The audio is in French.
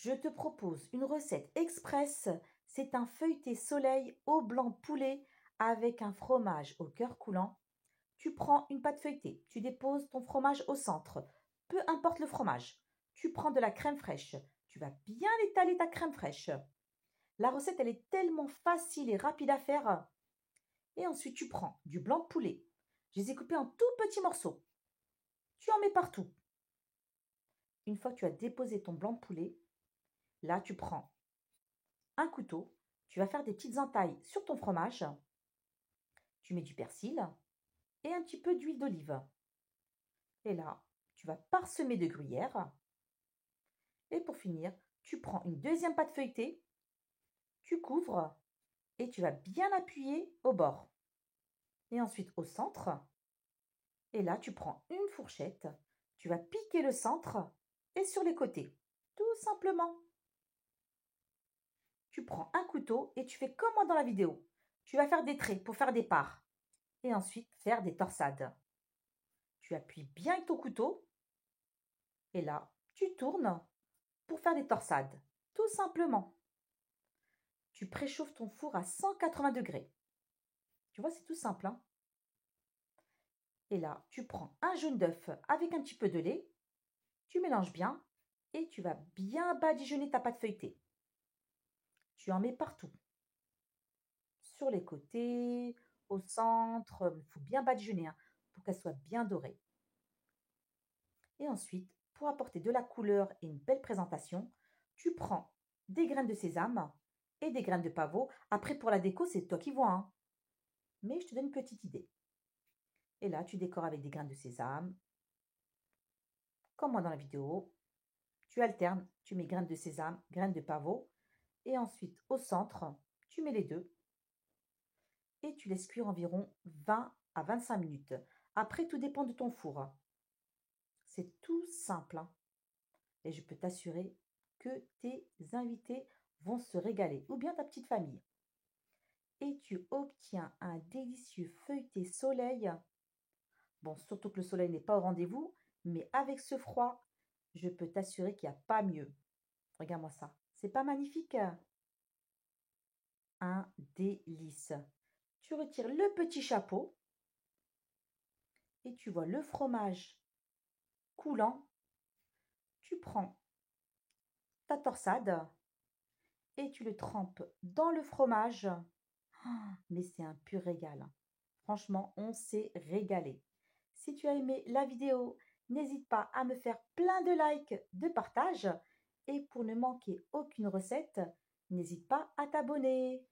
Je te propose une recette express. C'est un feuilleté soleil au blanc poulet avec un fromage au cœur coulant. Tu prends une pâte feuilletée, tu déposes ton fromage au centre. Peu importe le fromage. Tu prends de la crème fraîche. Tu vas bien étaler ta crème fraîche. La recette, elle est tellement facile et rapide à faire. Et ensuite, tu prends du blanc de poulet. Je les ai coupés en tout petits morceaux. Tu en mets partout. Une fois que tu as déposé ton blanc de poulet, là, tu prends un couteau, tu vas faire des petites entailles sur ton fromage, tu mets du persil et un petit peu d'huile d'olive. Et là, tu vas parsemer de gruyère. Et pour finir, tu prends une deuxième pâte feuilletée, tu couvres et tu vas bien appuyer au bord. Et ensuite au centre. Et là, tu prends une fourchette, tu vas piquer le centre et sur les côtés. Tout simplement. Tu prends un couteau et tu fais comme moi dans la vidéo. Tu vas faire des traits pour faire des parts. Et ensuite faire des torsades. Tu appuies bien avec ton couteau et là, tu tournes pour faire des torsades. Tout simplement. Tu préchauffes ton four à 180 degrés. Tu vois, c'est tout simple, hein. Et là, tu prends un jaune d'œuf avec un petit peu de lait, tu mélanges bien et tu vas bien badigeonner ta pâte feuilletée. Tu en mets partout. Sur les côtés, au centre, il faut bien badigeonner, hein, pour qu'elle soit bien dorée. Et ensuite, pour apporter de la couleur et une belle présentation, tu prends des graines de sésame et des graines de pavot. Après, pour la déco, c'est toi qui vois, hein. Mais je te donne une petite idée. Et là, tu décores avec des graines de sésame, comme moi dans la vidéo. Tu alternes, tu mets graines de sésame, graines de pavot. Et ensuite, au centre, tu mets les deux. Et tu laisses cuire environ 20 à 25 minutes. Après, tout dépend de ton four. C'est tout simple, hein. Et je peux t'assurer que tes invités vont se régaler, ou bien ta petite famille. Et tu obtiens un délicieux feuilleté soleil. Bon, surtout que le soleil n'est pas au rendez-vous, mais avec ce froid, je peux t'assurer qu'il n'y a pas mieux. Regarde-moi ça. C'est pas magnifique? Un délice. Tu retires le petit chapeau et tu vois le fromage coulant. Tu prends ta torsade et tu le trempes dans le fromage. Mais c'est un pur régal. Franchement, on s'est régalé. Si tu as aimé la vidéo, n'hésite pas à me faire plein de likes, de partage. Et pour ne manquer aucune recette, n'hésite pas à t'abonner.